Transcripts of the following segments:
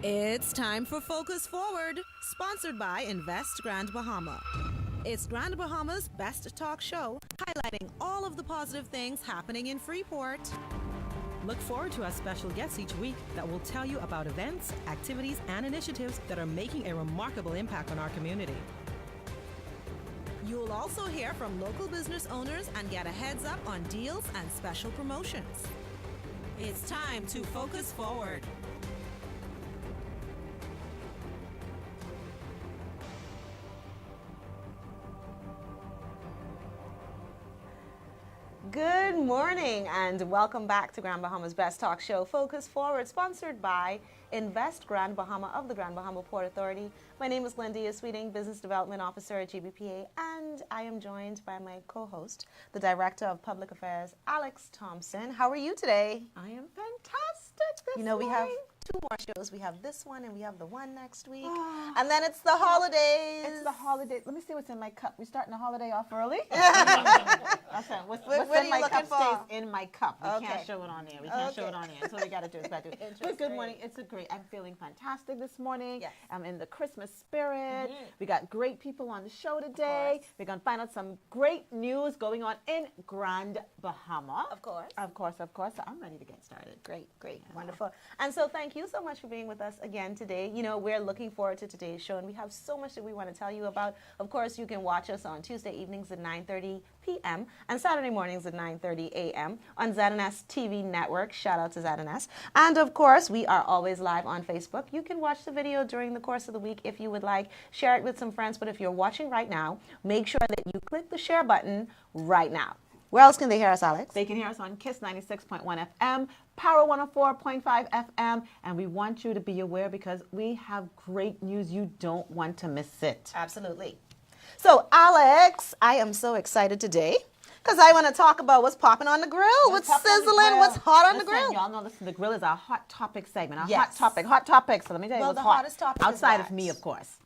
It's time for Focus Forward, sponsored by Invest Grand Bahama. It's Grand Bahama's best talk show, highlighting all of the positive things happening in Freeport. Look forward to our special guests each week that will tell you about events, activities, and initiatives that are making a remarkable impact on our community. You'll also hear from local business owners and get a heads up on deals and special promotions. It's time to Focus Forward. Good morning and welcome back to Grand Bahama's best talk show, Focus Forward, sponsored by Invest Grand Bahama of the Grand Bahama Port Authority. My name is Lindia Sweeting, Business Development Officer at GBPA, and I am joined by my co-host, the Director of Public Affairs, Alex Thompson. How are you today? I am fantastic this we have morning. two more shows. We have this one and we have the one next week. And then it's the holidays. It's the holiday. Let me see what's in my cup. We're starting the holiday off early. Okay, what's what in my are you cup looking for? stays in my cup. We Okay. can't show it on there. We can't show it on there. That's what we got to do. It's got to do. But good morning. It's a great. I'm feeling fantastic this morning. Yes. I'm in the Christmas spirit. We got great people on the show today. We're going to find out some great news going on in Grand Bahama. Of course. Of course, of course. So I'm ready to get started. Great, wonderful. And so thank you so much for being with us again today. You know, we're looking forward to today's show, and we have so much that we want to tell you about. Of course, you can watch us on Tuesday evenings at 9:30 p.m. and Saturday mornings at 9:30 a.m. on ZNS TV Network. Shout out to ZNS. And of course, we are always live on Facebook. You can watch the video during the course of the week if you would like. Share it with some friends, but if you're watching right now, make sure that you click the share button right now. Where else can they hear us, Alex? They can hear us on KISS 96.1 FM, Power 104.5 FM, and we want you to be aware because we have great news. You don't want to miss it. Absolutely. So, Alex, I am so excited today because I want to talk about what's popping on the grill, what's sizzling, what's hot on the grill. Y'all know, listen, the grill is our hot topic segment, our Yes. hot topic. So let me tell you Well, what's the hot. hottest topic is outside of what? me, of course.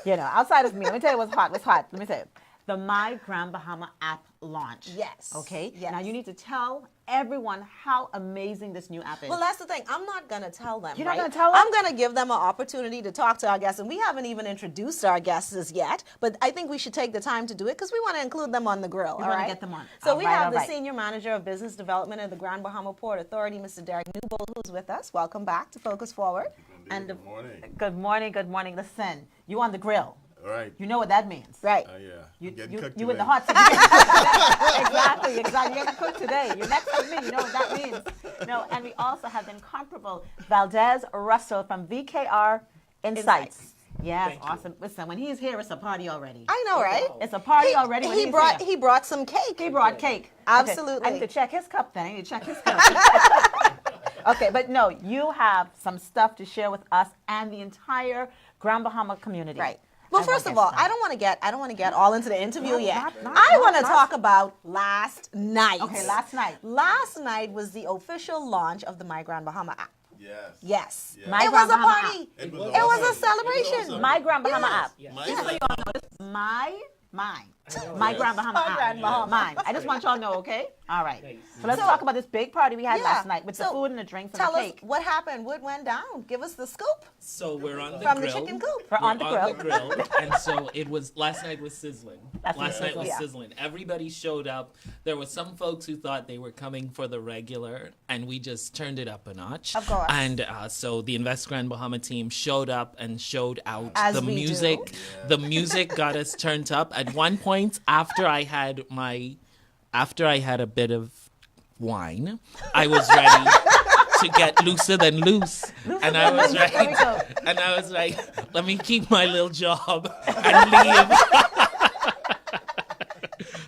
You know, outside of me. Let me tell you what's hot. What's hot? Let me tell you. The My Grand Bahama app launch. Yes. Okay? Yes. Now you need to tell everyone how amazing this new app is. Well, that's the thing. I'm not going to tell them. You're not right? gonna tell them? I'm going to give them an opportunity to talk to our guests, and we haven't even introduced our guests as yet, but I think we should take the time to do it because we want to include them on the grill. We all wanna right? get them on. So All we right, have all the right. Senior Manager of Business Development at the Grand Bahama Port Authority, Mr. Derek Newbold, who's with us. Welcome back to Focus Forward. And Good morning. Good morning, good morning. Listen, you on the grill. All right. You know what that means. Right. Yeah. You, I'm getting you, cooked you in the today. hot seat. exactly. You're getting cooked today. You're next to me. You know what that means. No, and we also have the incomparable Valdez Russell from VKR Insights. Yes, awesome. Listen, when he's here, it's a party already. I know, right? It's a party already when He he's brought here. he brought some cake. He brought cake. Absolutely. Okay, I need to check his cup then. I need to check his cup. Okay, but no, you have some stuff to share with us and the entire Grand Bahama community. Right. Well, And we'll first of get all, started. I don't want to get all into the interview Not- yet. not- I not- want to not- talk about last night. Okay, last night. Last night was the official launch of the My Grand Bahama app. Yes. Yes. Yeah. My It was Grand a Bahama party. app. It It was was a awesome. celebration. It was My Grand Bahama Yes. app. My Just so you all know, this is my Grand Bahama My app. Grand Bahama. Mine. I just want y'all to know, okay? All right. So let's So- talk about this big party we had Yeah. last night with the So, food and the drinks and Tell the us cake. what happened, what went down. Give us the scoop. So we're on the From the grill. chicken coop. We're on the grill, and so it was. Last night was sizzling. Last night was Yeah. sizzling. Everybody showed up. There were some folks who thought they were coming for the regular, and we just turned it up a notch. Of course. And so the Invest Grand Bahama team showed up and showed out As the we do. music. The music got us turned up. At one point, after I had a bit of wine, I was ready to get looser than loose. And I was There we go. and I was like, let me keep my little job and leave.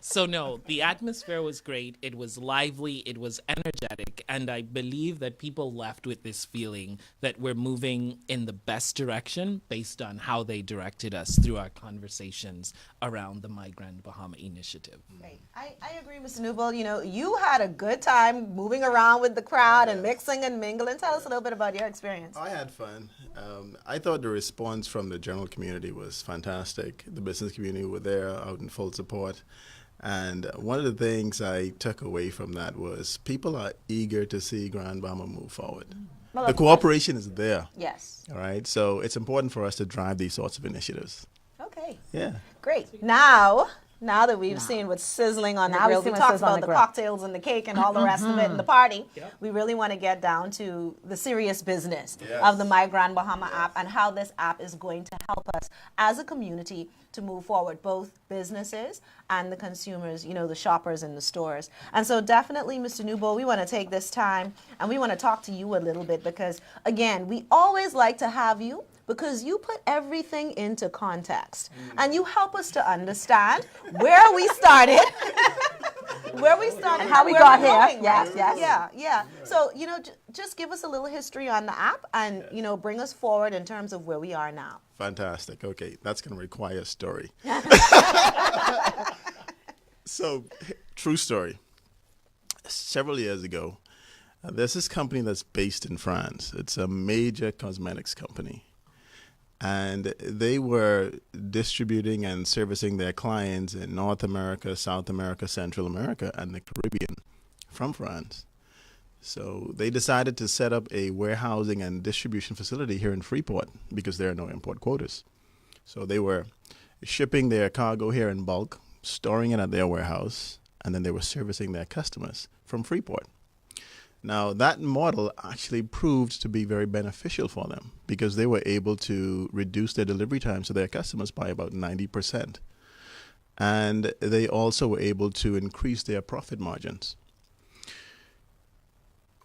So no, the atmosphere was great. It was lively. It was energetic. And I believe that people left with this feeling that we're moving in the best direction based on how they directed us through our conversations around the My Grand Bahama initiative. Right. I agree, Mr. Newbold. You know, you had a good time moving around with the crowd and mixing and mingling. Tell us a little bit about your experience. I had fun. I thought the response from the general community was fantastic. The business community were there out in full support. And one of the things I took away from that was people are eager to see Grand Bahama move forward. The cooperation is there. Yes. All right. So it's important for us to drive these sorts of initiatives. Okay. Yeah. Great. Now that we've seen what's sizzling on the Now we've grill, we seen what's talked sizzling on about the the grill. cocktails and the cake and all the rest of it and the party. We really want to get down to the serious business of the My Grand Bahama app and how this app is going to help us as a community to move forward, both businesses and the consumers, the shoppers in the stores. And so definitely, Mr. Newbo, we want to take this time and we want to talk to you a little bit because, again, we always like to have you because you put everything into context and you help us to understand where we started, And how we where got we're here. going, Yes, right? yes. Yeah. So, just give us a little history on the app and, bring us forward in terms of where we are now. Fantastic. Okay, that's going to require a story. So, true story. Several years ago, there's this company that's based in France. It's a major cosmetics company. And they were distributing and servicing their clients in North America, South America, Central America, and the Caribbean from France. So they decided to set up a warehousing and distribution facility here in Freeport because there are no import quotas. So they were shipping their cargo here in bulk, storing it at their warehouse, and then they were servicing their customers from Freeport. Now, that model actually proved to be very beneficial for them because they were able to reduce their delivery times to their customers by about 90%. And they also were able to increase their profit margins.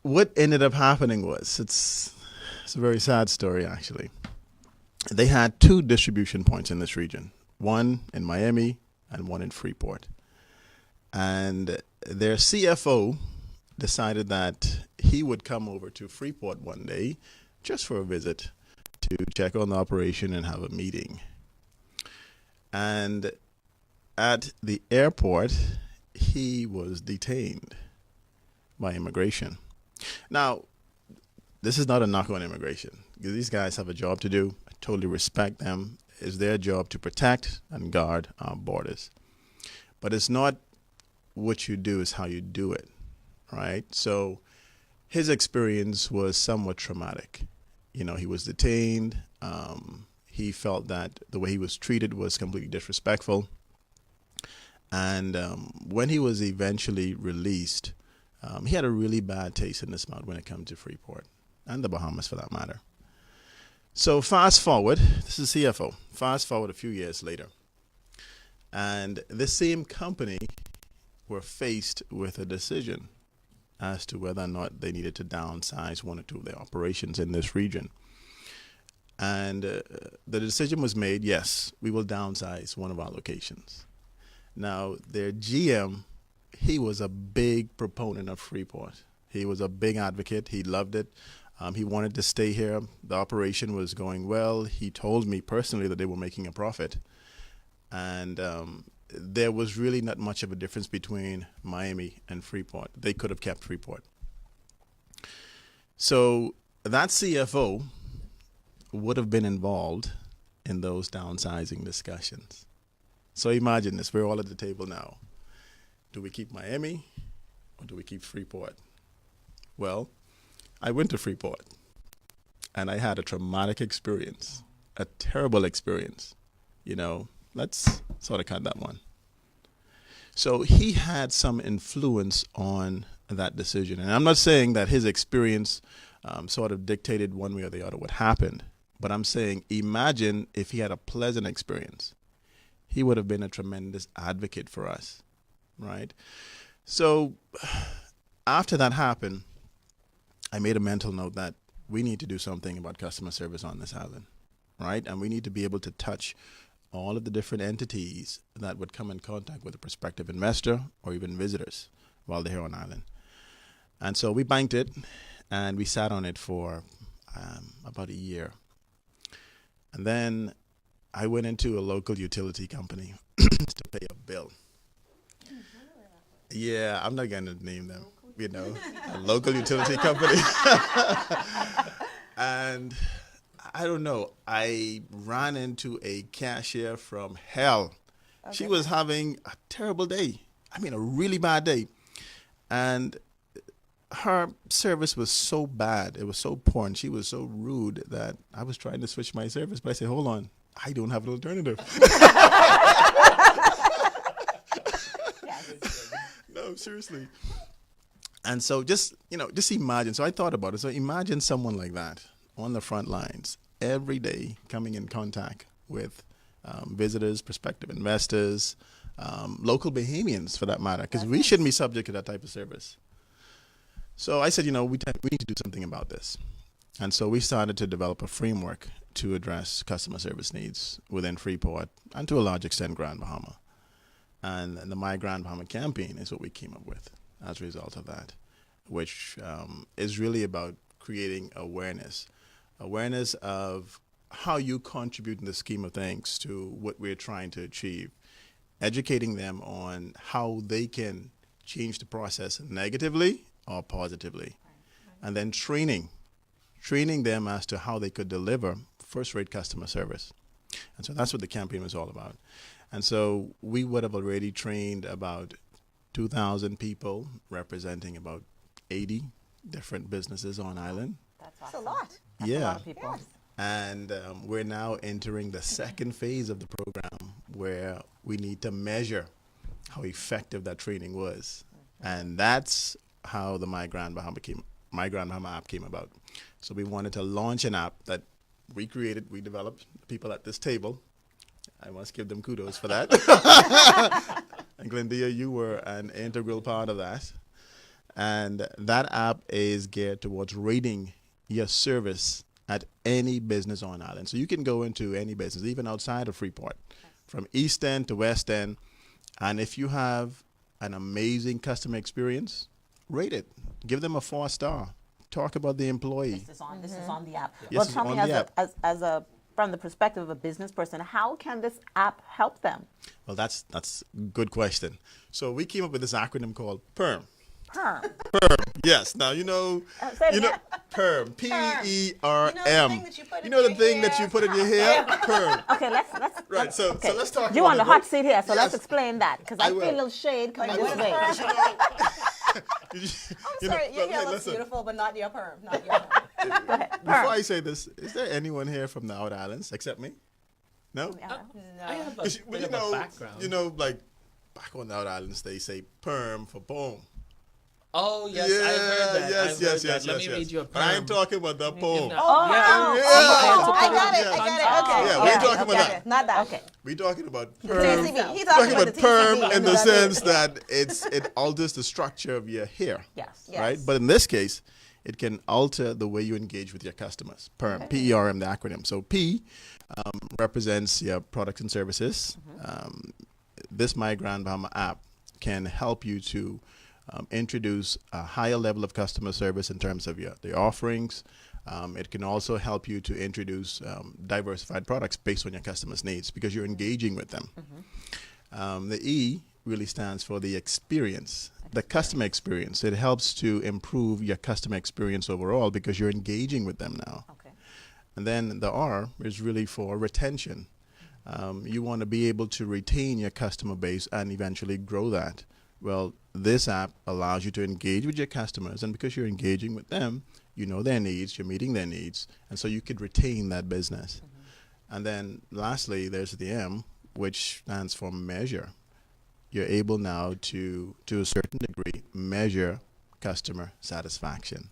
What ended up happening was, it's a very sad story, actually. They had 2 distribution points in this region, one in Miami and one in Freeport. And their CFO decided that he would come over to Freeport one day just for a visit to check on the operation and have a meeting. And at the airport, he was detained by immigration. Now, this is not a knock on immigration. These guys have a job to do. I totally respect them. It's their job to protect and guard our borders. But it's not what you do, it's how you do it. Right? So his experience was somewhat traumatic. He was detained. He felt that the way he was treated was completely disrespectful. And when he was eventually released, he had a really bad taste in his mouth when it comes to Freeport and the Bahamas for that matter. So fast forward, this is CFO, fast forward a few years later. And this same company were faced with a decision as to whether or not they needed to downsize 1 or 2 of their operations in this region. And the decision was made, yes, we will downsize one of our locations. Now, their GM, he was a big proponent of Freeport. He was a big advocate. He loved it. He wanted to stay here. The operation was going well. He told me personally that they were making a profit. And there was really not much of a difference between Miami and Freeport. They could have kept Freeport. So that CFO would have been involved in those downsizing discussions. So imagine this, we're all at the table now. Do we keep Miami or do we keep Freeport? Well, I went to Freeport and I had a traumatic experience, a terrible experience. Let's sort of cut that one. So he had some influence on that decision. And I'm not saying that his experience sort of dictated one way or the other what happened. But I'm saying imagine if he had a pleasant experience. He would have been a tremendous advocate for us, right? So after that happened, I made a mental note that we need to do something about customer service on this island, right? And we need to be able to touch all of the different entities that would come in contact with a prospective investor or even visitors while they're here on island. And so we banked it and we sat on it for about a year. And then I went into a local utility company to pay a bill. Yeah, I'm not going to name them, a local utility company. And I don't know, I ran into a cashier from hell. Okay. She was having a terrible day. I mean, a really bad day. And her service was so bad, it was so poor, and she was so rude that I was trying to switch my service, but I said, hold on, I don't have an alternative. No, seriously. And so just imagine. So I thought about it. So imagine someone like that on the front lines every day coming in contact with visitors, prospective investors, local Bahamians for that matter, because we shouldn't be subject to that type of service. So I said, we need to do something about this. And so we started to develop a framework to address customer service needs within Freeport and to a large extent Grand Bahama. And the My Grand Bahama campaign is what we came up with as a result of that, which is really about creating awareness of how you contribute in the scheme of things to what we're trying to achieve, educating them on how they can change the process negatively or positively, and then training them as to how they could deliver first-rate customer service. And so that's what the campaign was all about. And so we would have already trained about 2,000 people representing about 80 different businesses on island. That's a lot. That's a lot of people. Yes. And we're now entering the second phase of the program where we need to measure how effective that training was. And that's how the My Grand Bahama app came about. So we wanted to launch an app that we created, we developed, people at this table. I must give them kudos for that. And Glendea, you were an integral part of that. And that app is geared towards rating your service at any business on island. So you can go into any business, even outside of Freeport, from East End to West End. And if you have an amazing customer experience, rate it. Give them a 4-star. Talk about the employee. This is on the app. Yes, Well, it's tell me, on the app. from the perspective of a business person, how can this app help them? Well, that's a good question. So we came up with this acronym called PERM. Perm. Yes. Now, Say it again. PERM. P-E-R-M. You know the thing that you put in your hair? PERM. Okay, let's Right, so let's talk about You on the it. hot seat here, so Yes. let's explain that, because I will. feel a little shade coming I this will. way. I'm sorry, your hair looks beautiful, but not your perm. Not your perm. Before I say this, is there anyone here from the Outer Islands except me? No? I have a 'Cause bit of a background. like back on the Outer Islands, they say perm for poem. Oh, yes, I've heard that. Yes. Let me read you a poem. I ain't talking about the poem. Yeah. I got it. Okay. Yeah, we're talking about that. Not that. Okay. We're talking about The perm. TCB. He's Talking talking about the perm TCB. in the sense that it alters the structure of your hair. Yes. Right? But in this case, it can alter the way you engage with your customers. PERM, P-E-R-M, the acronym. So P represents your products and services. This My Grand Bahama app can help you to introduce a higher level of customer service in terms of the offerings. It can also help you to introduce diversified products based on your customers' needs because you're engaging with them. The E really stands for the experience, the customer experience. It helps to improve your customer experience overall because you're engaging with them now. Okay. And then the R is really for retention. You want to be able to retain your customer base and eventually grow that. Well, this app allows you to engage with your customers, and because you're engaging with them, you know their needs, you're meeting their needs, and so you could retain that business. And then lastly, there's the M, which stands for measure. You're able now to a certain degree, measure customer satisfaction.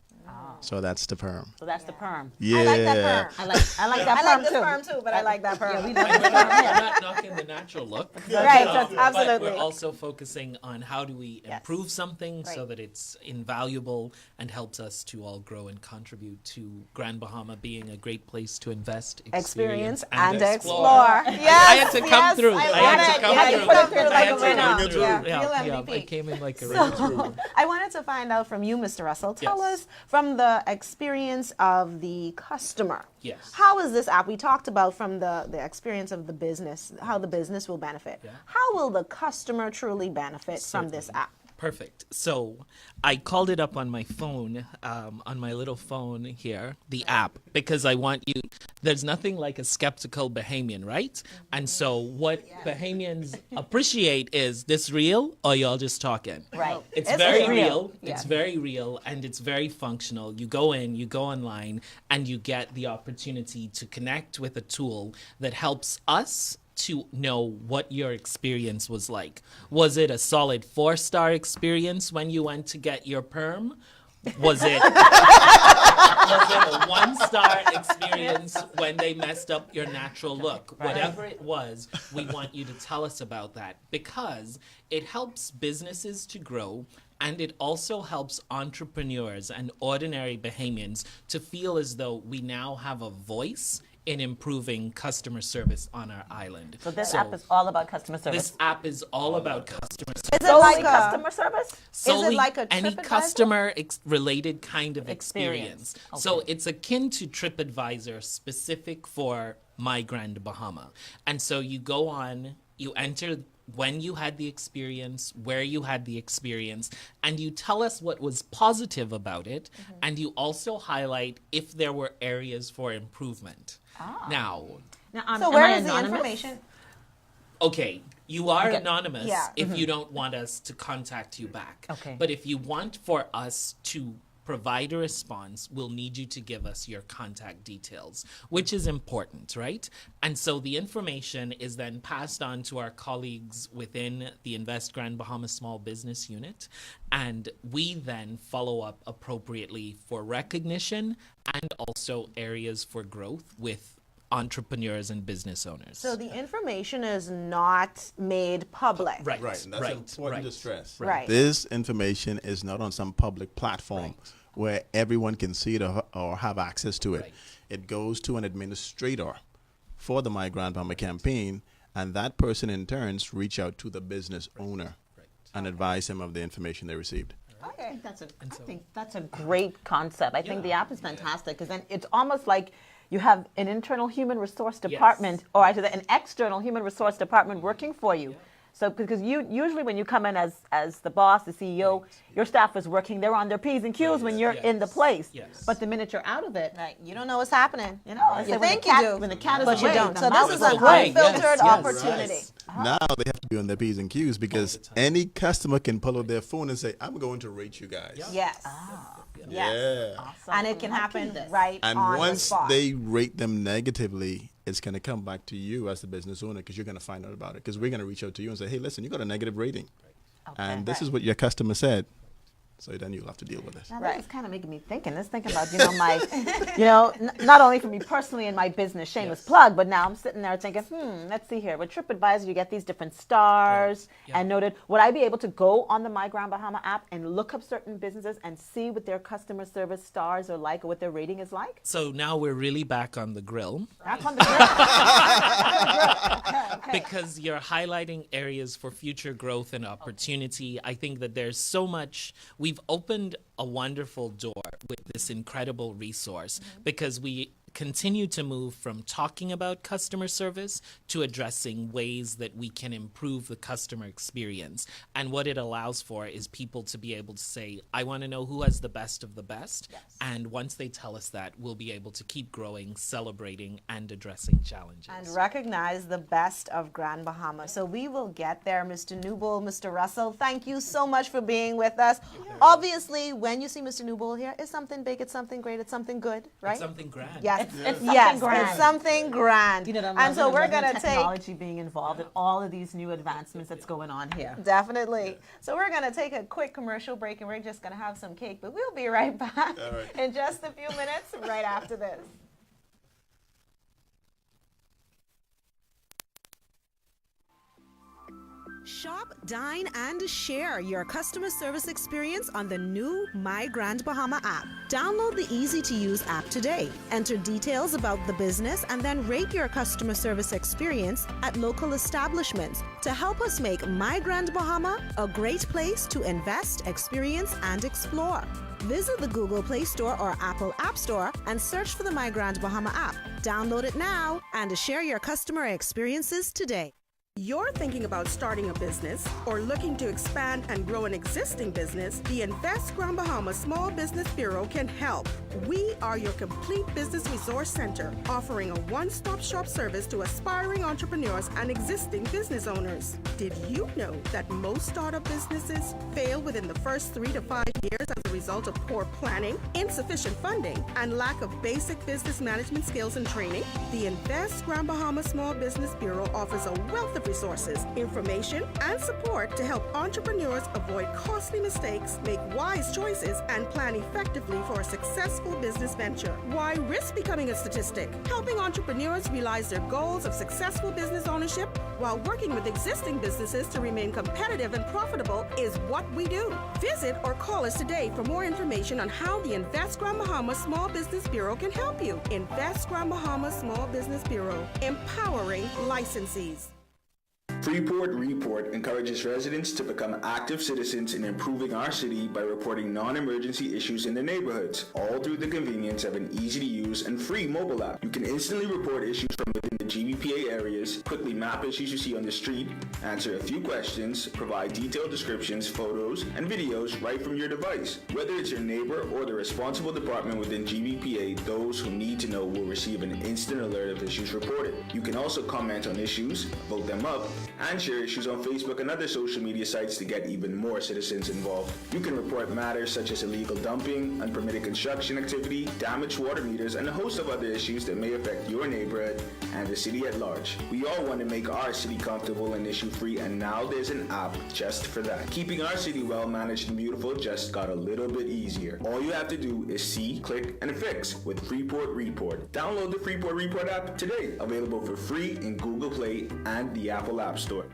So that's the perm. So that's the perm. Yeah. I like that perm. I like that I perm like this too. perm too, but I like that perm. Yeah, we We're love this perm. not knocking the natural look. Right, But absolutely. we're also focusing on how do we improve something so that it's invaluable and helps us to all grow and contribute to Grand Bahama being a great place to invest, Experience and explore. I had to come through. I had to come You through. put it through I like had a to winner. come through. Yeah, real I MVP. came in like a real I wanted to find out from you, Mr. Russell. Tell Yes. us from the experience of the customer. Yes. How is this app? We talked about from the experience of the business, how the business will benefit. Yeah. How will the customer truly benefit from this app? Perfect. So I called it up on my phone, on my little phone here, the app, because I want you. There's nothing like a skeptical Bahamian, right? And so what Bahamians appreciate is this real or y'all just talking? Right. It's very real. real. Yeah. It's very real, and it's very functional. You go in, you go online, and you get the opportunity to connect with a tool that helps us to know what your experience was like. Was it a solid 4-star experience when you went to get your perm? Was it a 1-star experience when they messed up your natural look? Whatever it was, we want you to tell us about that, because it helps businesses to grow, and it also helps entrepreneurs and ordinary Bahamians to feel as though we now have a voice in improving customer service on our island. So this app is all about customer service. This app is all about customer service. Is it like customer service? Solely like a any TripAdvisor? customer related kind of Experience. experience. So it's akin to TripAdvisor, specific for My Grand Bahama. And so you go on, you enter when you had the experience, where you had the experience, and you tell us what was positive about it, and you also highlight if there were areas for improvement. Now, So where is the information? okay, you are anonymous yeah. if you don't want us to contact you back. Okay. But if you want for us to provide a response, we'll need you to give us your contact details, which is important, right? And so the information is then passed on to our colleagues within the Invest Grand Bahama Small Business Unit, and we then follow up appropriately for recognition and also areas for growth with entrepreneurs and business owners. So the information is not made public. Right, Right, and that's important to stress. Right. This information is not on some public platform where everyone can see it or have access to it. Right. It goes to an administrator for the My Grand Bahama campaign, and that person in turns reach out to the business owner and advise him of the information they received. I think that's a great concept. I think the app is fantastic because then it's almost like you have an internal human resource department, or I should say an external human resource department working for you. So because you usually when you come in as the boss, the CEO, your staff is working. They're on their P's and Q's when you're in the place. Yes. But the minute you're out of it, Right. You don't know what's happening. you know, You think you do, when the cat is but you away, don't. the So mouse this is is an away. unfiltered Yes. opportunity. Now they have to be on their P's and Q's because any customer can pull out their phone and say, I'm going to rate you guys. Yes. Yes. Yeah. Awesome. And it can I'm happen liking this. right And on the once spot. they rate them negatively, it's going to come back to you as the business owner because you're going to find out about it. Because we're going to reach out to you and say, hey, listen, you got a negative rating. And this is what your customer said. So then you'll have to deal with it. Now, Right. this is kind of making me thinking. Let's think about, not only for me personally in my business, shameless plug, but now I'm sitting there thinking, let's see here. With TripAdvisor, you get these different stars and noted. Would I be able to go on the My Grand Bahama app and look up certain businesses and see what their customer service stars are like or what their rating is like? So now we're really back on the grill. That's on the Because you're highlighting areas for future growth and opportunity. I think that there's so much. We've opened a wonderful door with this incredible resource because we continue to move from talking about customer service to addressing ways that we can improve the customer experience. And what it allows for is people to be able to say, I want to know who has the best of the best. And once they tell us that, we'll be able to keep growing, celebrating, and addressing challenges. and recognize the best of Grand Bahama. So we will get there, Mr. Newbold, Mr. Russell. Thank you so much for being with us. Obviously, when you see Mr. Newbold here, it's something big, it's something great, it's something good, right? It's something grand. Yes, something yes, grand. it's something grand. And so we're going to take technology being involved in all of these new advancements that's going on here. Definitely. So we're going to take a quick commercial break and we're just going to have some cake, but we'll be right back in just a few minutes right after this. Shop, dine, and share your customer service experience on the new My Grand Bahama app. Download the easy-to-use app today. Enter details about the business and then rate your customer service experience at local establishments to help us make My Grand Bahama a great place to invest, experience, and explore. Visit the Google Play Store or Apple App Store and search for the My Grand Bahama app. Download it now and share your customer experiences today. you're thinking about starting a business or looking to expand and grow an existing business, the Invest Grand Bahama Small Business Bureau can help. We are your complete business resource center, offering a one-stop shop service to aspiring entrepreneurs and existing business owners. Did you know that most startup businesses fail within the first 3 to 5 years as a result of poor planning, insufficient funding, and lack of basic business management skills and training? The Invest Grand Bahama Small Business Bureau offers a wealth of resources, information, and support to help entrepreneurs avoid costly mistakes, make wise choices, and plan effectively for a successful business venture. Why risk becoming a statistic? Helping entrepreneurs realize their goals of successful business ownership while working with existing businesses to remain competitive and profitable is what we do. Visit or call us today for more information on how the Invest Grand Bahama Small Business Bureau can help you. Invest Grand Bahama Small Business Bureau, empowering licensees. Freeport Report encourages residents to become active citizens in improving our city by reporting non-emergency issues in their neighborhoods, all through the convenience of an easy-to-use and free mobile app. You can instantly report issues from within the GBPA areas, quickly map issues you see on the street, answer a few questions, provide detailed descriptions, photos, and videos right from your device. Whether it's your neighbor or the responsible department within GBPA, those who need to know will receive an instant alert of issues reported. You can also comment on issues, vote them up, and share issues on Facebook and other social media sites to get even more citizens involved. You can report matters such as illegal dumping, unpermitted construction activity, damaged water meters, and a host of other issues that may affect your neighborhood and the city at large. We all want to make our city comfortable and issue-free, and now there's an app just for that. Keeping our city well-managed and beautiful just got a little bit easier. All you have to do is see, click, and fix with Freeport Report. Download the Freeport Report app today. Available for free in Google Play and the Apple App Store.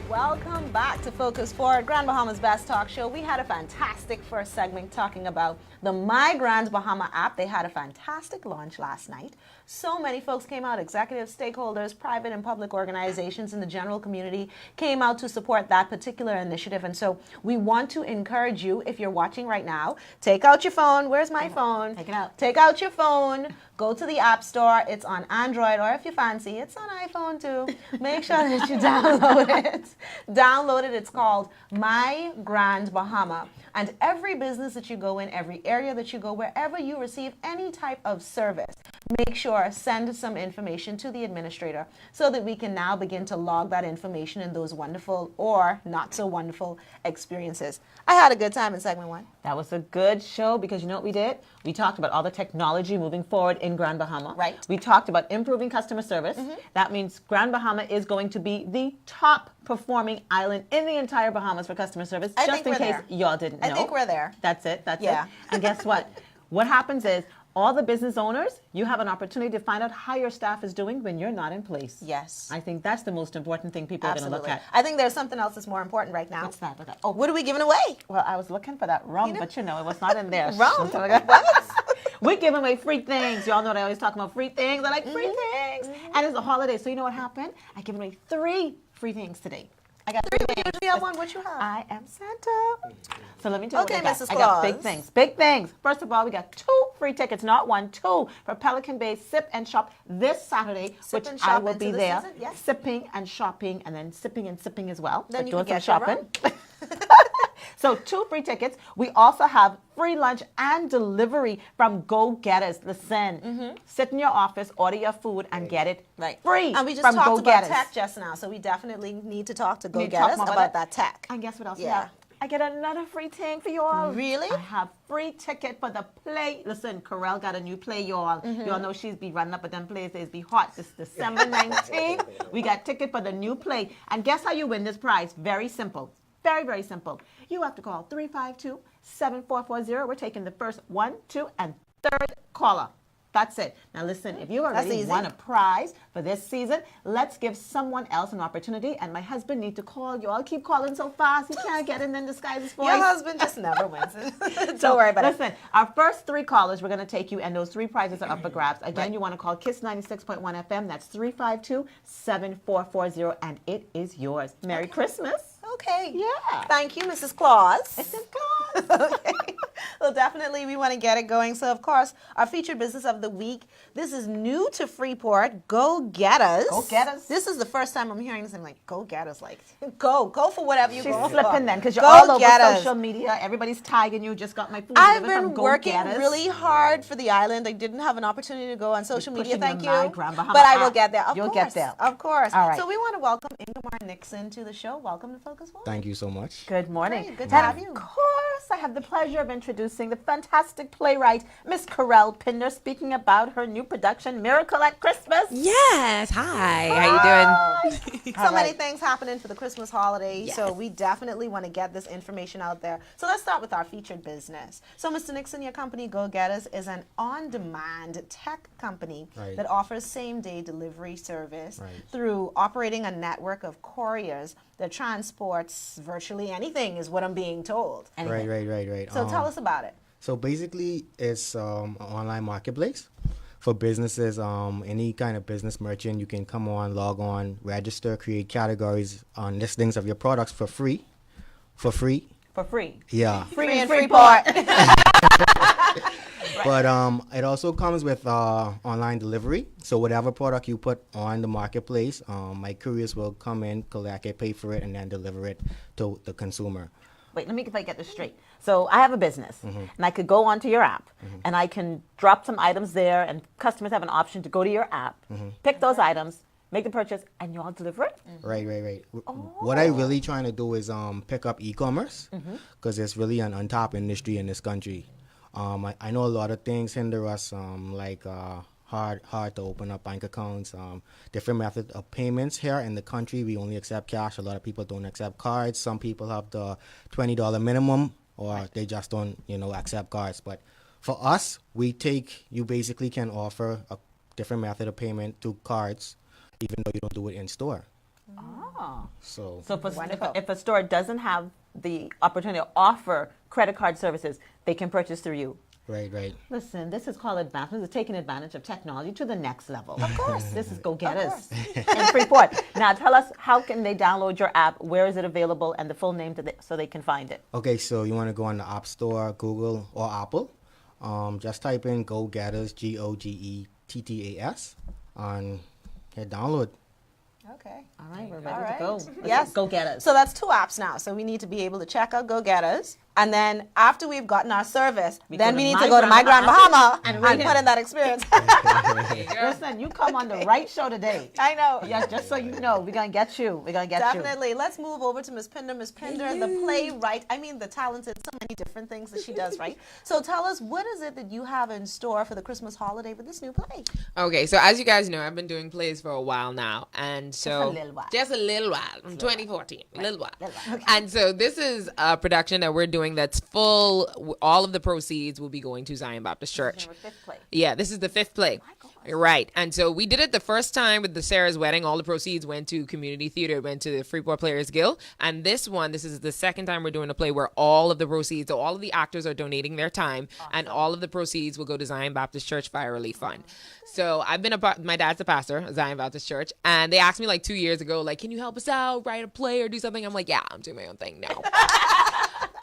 Welcome back to Focus Forward, Grand Bahama's best talk show. We had a fantastic first segment talking about the My Grand Bahama app. They had a fantastic launch last night. So many folks came out, executives, stakeholders, private and public organizations in the general community came out to support that particular initiative. And so we want to encourage you, if you're watching right now, take out your phone. Where's my phone? Take it out. Take out your phone. Go to the App Store. It's on Android, or if you fancy, it's on iPhone too. Make sure that you download it. Download it. It's called My Grand Bahama. And every business that you go in, every area that you go, wherever you receive any type of service, make sure send some information to the administrator so that we can now begin to log that information in those wonderful or not so wonderful experiences. I had a good time in segment 1. That was a good show because you know what we did? We talked about all the technology moving forward in Grand Bahama. Right. We talked about improving customer service. That means Grand Bahama is going to be the top performing island in the entire Bahamas for customer service. I just think in we're case there. y'all didn't know. I think we're there. That's it. That's Yeah. it. And guess what? What happens is all the business owners, you have an opportunity to find out how your staff is doing when you're not in place. Yes. I think that's the most important thing people are going to look Absolutely. at. I think there's something else that's more important right now. What's that? What's that? Oh, what are we giving away? Well, I was looking for that rum, but you know, it was not in there. Rum? What? We're giving away free things. Y'all know that I always talk about free things. I like free things. And it's a holiday, so you know what happened? I given away 3 free things today. I got 3 We things. usually have one. What you have? I am Santa. So let me tell you Okay, what I got. Mrs. I got big Claus. things. Big things. First of all, we got 2 free tickets, not 1, 2, for Pelican Bay Sip and Shop this Saturday, Sip which and I shop will into be the there, season, yes. sipping and shopping, and then sipping and sipping as well. Then but you doing can some get your shopping. So 2 free tickets. We also have free lunch and delivery from Go Getters. Listen, sit in your office, order your food, and get it free And we just from talked Go about Getters. tech just now, so we definitely need to talk to Go Need to talk Getters more about that tech. And guess what else? Yeah. I get another free thing for y'all. Really? I have free ticket for the play. Listen, Corel got a new play, y'all. Y'all know she's be running up with them plays. It's be hot. This December 19th. We got ticket for the new play. And guess how you win this prize? Very simple. Very, very simple. You have to call 352-7440. We're taking the first 1, 2, and 3rd caller. That's it. Now listen, if you That's already easy. won a prize for this season, let's give someone else an opportunity. And my husband needs to call. You all keep calling so fast. He can't get in and disguise his voice. Your husband just never wins it. Don't worry about it. Listen, our first 3 callers, we're going to take you, and those 3 prizes are up for grabs. Again, you want to call KISS 96.1 FM. That's 352-7440, and it is yours. Merry Christmas. Okay. Yeah. Thank you, Mrs. Claus. Mrs. Claus. Okay. Well, definitely we want to get it going. So, of course, our featured business of the week. This is new to Freeport. Go Get Us. Go Get Us. This is the first time I'm hearing this. I'm like, Go Get Us. Like, go for whatever you She's go slipping for. then because you're Go all over Get Us. social media. Everybody's tagging you. Just got my food I've delivered from been Go working Get Us. really hard for the island. I didn't have an opportunity to go on social media. pushing Thank you. your My Grand Bahama But I will app. get there. Of You'll course. get there. Of course. All right. So we want to welcome Ingemar Nixon to the show. Welcome to Focus Forward. Thank you so much. Good morning. Great, good to And have you. Of course, I have the pleasure of introducing the fantastic playwright, Miss Corel Pinder, speaking about her new production, Miracle at Christmas. Yes. Hi. How you doing? So many things happening for the Christmas holiday, so we definitely want to get this information out there. So let's start with our featured business. So, Mr. Nixon, your company, Go Get Us, is an on-demand tech company Right. that offers same-day delivery service Right. through operating a network of couriers that transports virtually anything, is what I'm being told. Right. So tell us about it. So basically, it's an online marketplace for businesses. Any kind of business merchant, you can come on, log on, register, create categories on listings of your products for free. For free. For free. Yeah. Free in Freeport. But it also comes with online delivery. So whatever product you put on the marketplace, my couriers will come in, collect it, pay for it, and then deliver it to the consumer. Wait, let me if I get this straight. So I have a business, and I could go onto your app, and I can drop some items there, and customers have an option to go to your app, pick those items, make the purchase, and you all deliver it? Right. What I really trying to do is pick up e-commerce because it's really an untapped industry in this country. I know a lot of things hinder us, like hard to open up bank accounts, different methods of payments here in the country. We only accept cash. A lot of people don't accept cards. Some people have the $20 minimum, or they just don't, accept cards. But for us, you basically can offer a different method of payment to cards, even though you don't do it in store. Oh. So If a store doesn't have the opportunity to offer credit card services, they can purchase through you. right. Listen, this is called advancement. It's taking advantage of technology to the next level. Of course. This is Go Get Us in Freeport. Now, tell us, how can they download your app? Where is it available? And the full name so they can find it. Okay, so you want to go on the App Store, Google, or Apple. Just type in Go Getters, GOGETTAS, and hit download. Okay. All right, we're ready All right. to go. Let's Yes. Go Get Us. So that's 2 apps now. So we need to be able to check out Go Get Us. And then after we've gotten our service, then we need to go to My Grand Bahama and put in that experience. Listen, you come on the right show today. I know. Yeah, just so you know, we're going to get you. We're going to get you. Definitely. Let's move over to Miss Pinder. Miss Pinder, the playwright. I mean, the talented, so many different things that she does, right? So tell us, what is it that you have in store for the Christmas holiday with this new play? Okay, so as you guys know, I've been doing plays for a while now, and so Just a little while. from 2014, a little while. Okay. And so this is a production that we're doing that's full. All of the proceeds will be going to Zion Baptist Church. Our 5th play. Yeah, this is the 5th play. Right. And so we did it the first time with the Sarah's wedding. All the proceeds went to community theater, it went to the Freeport Players Guild. And this is the second time we're doing a play where all of the proceeds, so all of the actors are donating their time, and all of the proceeds will go to Zion Baptist Church Fire Relief Fund. So I've been my dad's a pastor at Zion Baptist Church, and they asked me like 2 years ago, like, can you help us out, write a play or do something? I'm like, yeah, I'm doing my own thing now.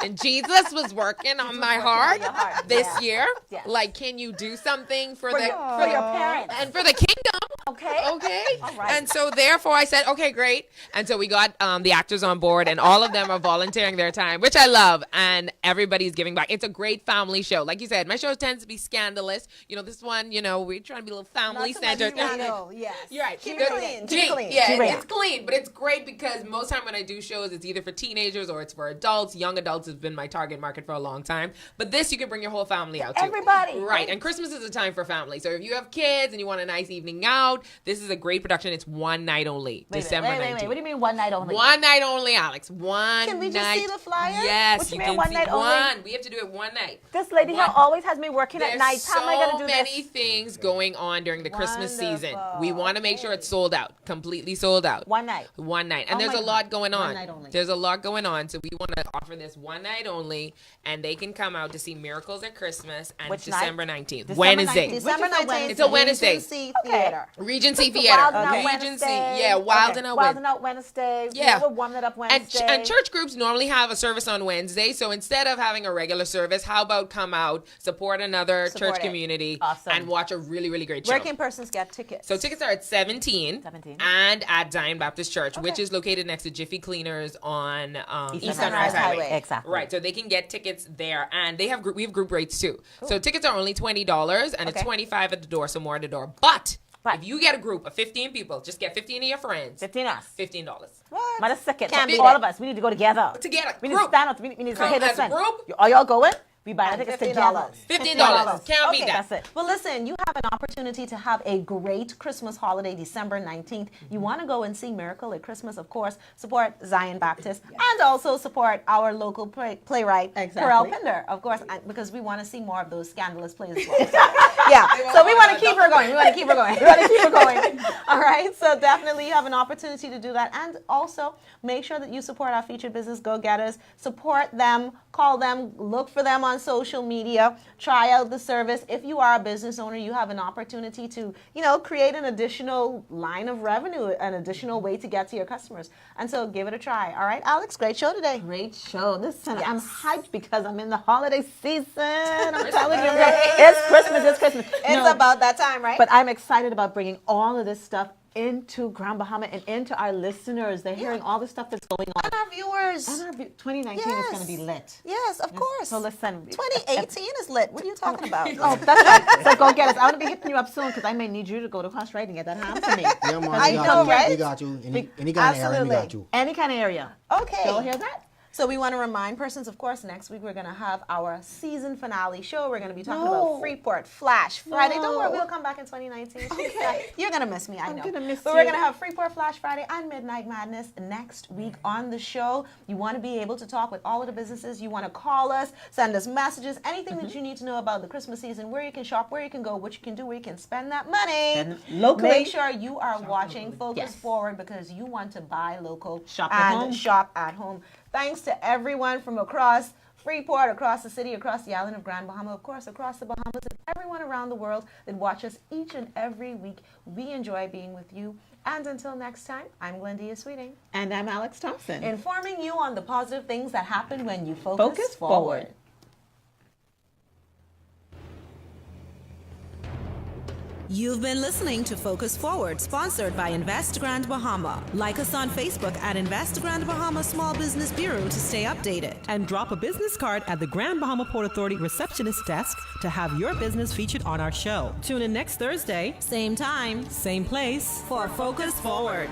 And Jesus was working on my heart this year. Yes. Like, can you do something for For your parents. and for the kingdom? Okay. Okay. All right. And so therefore I said, okay, great. And so we got the actors on board, and all of them are volunteering their time, which I love. And everybody's giving back. It's a great family show. Like you said, my show tends to be scandalous. This one, we're trying to be a little family centered. Yes. You're right. Keep it clean. Keep it clean. Yeah, Keep it it's clean, but it's great because most time when I do shows, it's either for teenagers or it's for adults. Young adults has been my target market for a long time. But this, you can bring your whole family out too. Everybody. Right. And Christmas is a time for family. So if you have kids and you want a nice evening out, out. This is a great production. It's one night only, December 19th. What do you mean one night only? One night only, Alex. One Can we just night. see the flyer? Yes, What you you mean can one see night only? one. We have to do it one night. This lady here One- always has me working at There's night. How am I going to do so many this? things going on during the Christmas season. Wonderful. We want to make sure it's sold out, completely sold out. One night. One night. And Oh there's my a lot God. going One on. night only. There's a lot going on. So we want to offer this one night only, and they can come out to see Miracles at Christmas and Which night? December 19th. December Wednesday. 19th. December Which is a 19th. It's a Wednesday. Regency Okay. Theater. Regency So Theater. Wild and Out Regency. Wednesday. Yeah, Wild Okay. and Out Wild Wednesday. and Out Wednesday. Yeah. We're warming it up Wednesday. And church groups normally have a service on Wednesday. So instead of having a regular service, how about come out, support another Support church it. community, Awesome. and watch a really, really great show. Where can persons get tickets? So tickets are at 17 and at Zion Baptist Church, which is located next to Jiffy Cleaners on East Sunrise Highway. Exactly. Right, so they can get tickets there, and they have we have group rates too. So tickets are only $20, and it's $25 at the door, so more at the door. But Right. if you get a group of 15 people, just get 15 of your friends. 15 us. $15. What? Matter second. Can't So beat all it. of us, we need to go together. Together, We need to group. stand up. We need to say, Come hey, as a listen. group. Are y'all going? We buy And tickets $50. together. $15. Can't beat Okay, that. That's it. Well, listen, you have an opportunity to have a great Christmas holiday, December 19th. You want to go and see Miracle at Christmas, of course. Support Zion Baptist and also support our local playwright, Carell Pinder, of course, because we want to see more of those scandalous plays as well. Yeah, so we want to keep her going. We want to keep her going. We want to keep her going. All right, so definitely you have an opportunity to do that. And also make sure that you support our featured business go-getters. Support them, call them, look for them on social media, try out the service. If you are a business owner, you have an opportunity to, create an additional line of revenue, an additional way to get to your customers. And so give it a try. All right, Alex, great show today. Great show. Listen, I'm hyped because I'm in the holiday season. I'm telling you, girl, it's Christmas. It's Christmas. It's about that time, right? But I'm excited about bringing all of this stuff into Grand Bahama and into our listeners. They're hearing all the stuff that's going on. And our viewers. And our 2019 is going to be lit. Yes, of course. So listen. 2018 is lit. What are you talking about? Oh, that's right. So go get us. I want to be hitting you up soon because I may need you to go to Cross Riding at that ham for me. Yeah, man, I we got know, you. right? We got you. Any kind of area, we got you. Any kind of area. Okay. Y'all hear that? So we want to remind persons, of course, next week we're going to have our season finale show. We're going to be talking about Freeport Flash Friday. Don't worry, we'll come back in 2019. Okay. You're going to miss me, I know. I'm gonna miss but you. we're going to have Freeport Flash Friday and Midnight Madness next week on the show. You want to be able to talk with all of the businesses. You want to call us, send us messages, anything that you need to know about the Christmas season, where you can shop, where you can go, what you can do, where you can spend that money. And locally. Make sure you are watching Focus Forward because you want to buy local Shop at and home. shop at home. Thanks to everyone from across Freeport, across the city, across the island of Grand Bahama, of course, across the Bahamas, and everyone around the world that watch us each and every week. We enjoy being with you. And until next time, I'm Glendia Sweeting, And I'm Alex Thompson. informing you on the positive things that happen when you focus forward. forward. You've been listening to Focus Forward, sponsored by Invest Grand Bahama. Like us on Facebook at Invest Grand Bahama Small Business Bureau to stay updated. And drop a business card at the Grand Bahama Port Authority receptionist desk to have your business featured on our show. Tune in next Thursday, Same time same place. for Focus Forward.